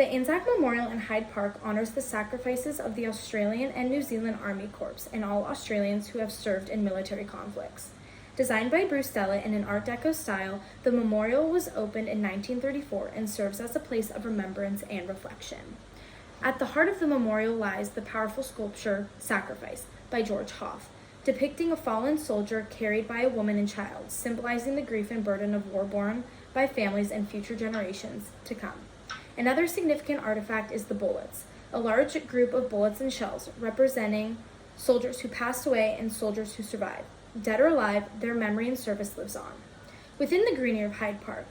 The Anzac Memorial in Hyde Park honors the sacrifices of the Australian and New Zealand Army Corps and all Australians who have served in military conflicts. Designed by Bruce Della in an Art Deco style, the memorial was opened in 1934 and serves as a place of remembrance and reflection. At the heart of the memorial lies the powerful sculpture Sacrifice by George Hoff, depicting a fallen soldier carried by a woman and child, symbolizing the grief and burden of war borne by families and future generations to come. Another significant artifact is the bullets, a large group of bullets and shells representing soldiers who passed away and soldiers who survived. Dead or alive, their memory and service lives on. Within the greenery of Hyde Park,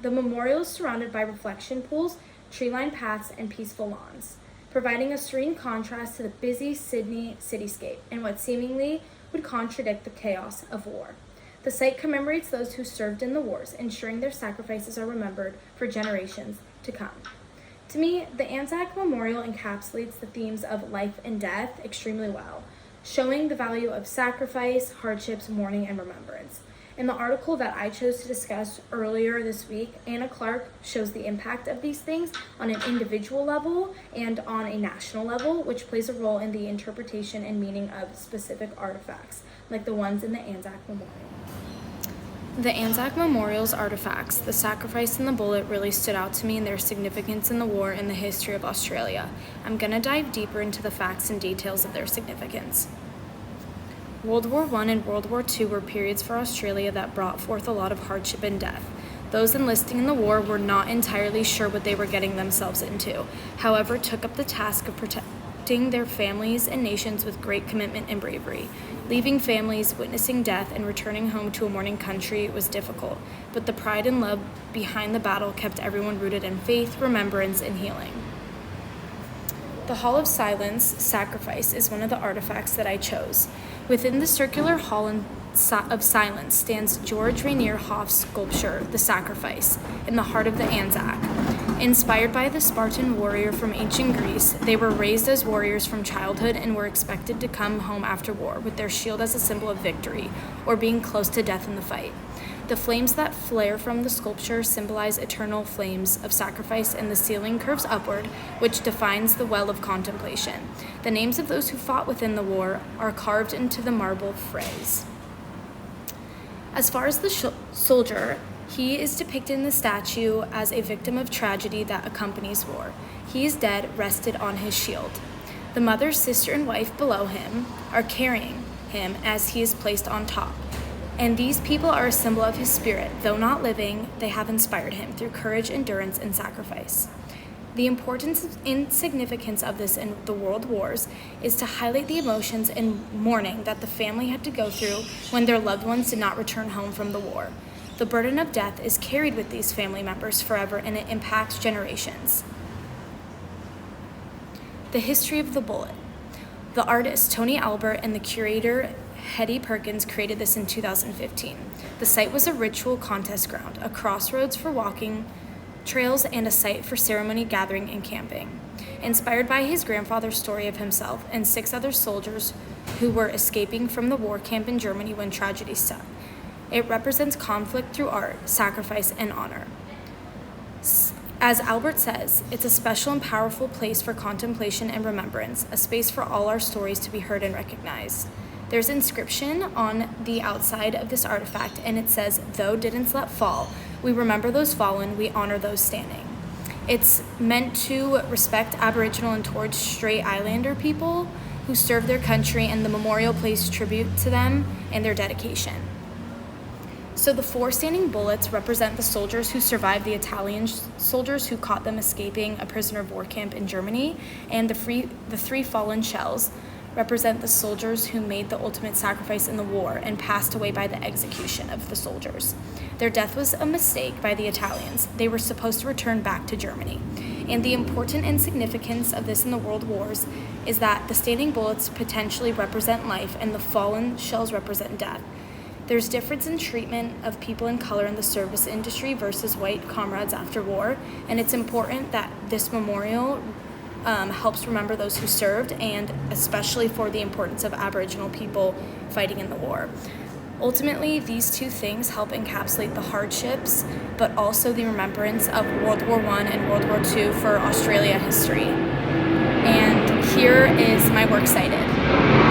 the memorial is surrounded by reflection pools, tree-lined paths, and peaceful lawns, providing a serene contrast to the busy Sydney cityscape and what seemingly would contradict the chaos of war. The site commemorates those who served in the wars, ensuring their sacrifices are remembered for generations to come. To me, the Anzac Memorial encapsulates the themes of life and death extremely well, showing the value of sacrifice, hardships, mourning, and remembrance. In the article that I chose to discuss earlier this week, Anna Clark shows the impact of these things on an individual level and on a national level, which plays a role in the interpretation and meaning of specific artifacts, like the ones in the Anzac Memorial. The Anzac Memorial's artifacts, the sacrifice and the bullet, really stood out to me in their significance in the war and the history of Australia. I'm going to dive deeper into the facts and details of their significance. World War I and World War II were periods for Australia that brought forth a lot of hardship and death. Those enlisting in the war were not entirely sure what they were getting themselves into, however, took up the task of protecting their families and nations with great commitment and bravery. Leaving families, witnessing death, and returning home to a mourning country was difficult, but the pride and love behind the battle kept everyone rooted in faith, remembrance, and healing. The Hall of Silence, Sacrifice, is one of the artifacts that I chose. Within the circular Hall of Silence stands George Rainier Hoff's sculpture, The Sacrifice, in the heart of the Anzac. Inspired by the Spartan warrior from ancient Greece, they were raised as warriors from childhood and were expected to come home after war with their shield as a symbol of victory or being close to death in the fight. The flames that flare from the sculpture symbolize eternal flames of sacrifice, and the ceiling curves upward, which defines the well of contemplation. The names of those who fought within the war are carved into the marble frieze. As far as the soldier, he is depicted in the statue as a victim of tragedy that accompanies war. He is dead, rested on his shield. The mother, sister, and wife below him are carrying him as he is placed on top. And these people are a symbol of his spirit. Though not living, they have inspired him through courage, endurance, and sacrifice. The importance and significance of this in the world wars is to highlight the emotions and mourning that the family had to go through when their loved ones did not return home from the war. The burden of death is carried with these family members forever, and it impacts generations. The history of the bullet. The artist Tony Albert and the curator Hetty Perkins created this in 2015. The site was a ritual contest ground, a crossroads for walking trails, and a site for ceremony, gathering, and camping. Inspired by his grandfather's story of himself and 6 other soldiers who were escaping from the war camp in Germany when tragedy struck, it represents conflict through art, sacrifice, and honor. As Albert says, it's a special and powerful place for contemplation and remembrance, a space for all our stories to be heard and recognized. There's inscription on the outside of this artifact, and it says, "Though didn't let fall, we remember those fallen, we honor those standing." It's meant to respect Aboriginal and Torres Strait Islander people who served their country, and the memorial pays tribute to them and their dedication. So the 4 standing bullets represent the soldiers who survived, the Italian soldiers who caught them escaping a prisoner of war camp in Germany, and the 3 fallen shells represent the soldiers who made the ultimate sacrifice in the war and passed away by the execution of the soldiers. Their death was a mistake by the Italians. They were supposed to return back to Germany. And the importance and significance of this in the world wars is that the standing bullets potentially represent life and the fallen shells represent death. There's difference in treatment of people in color in the service industry versus white comrades after war, and it's important that this memorial helps remember those who served, and especially for the importance of Aboriginal people fighting in the war. Ultimately, these two things help encapsulate the hardships, but also the remembrance of World War I and World War II for Australia history. And here is my works cited.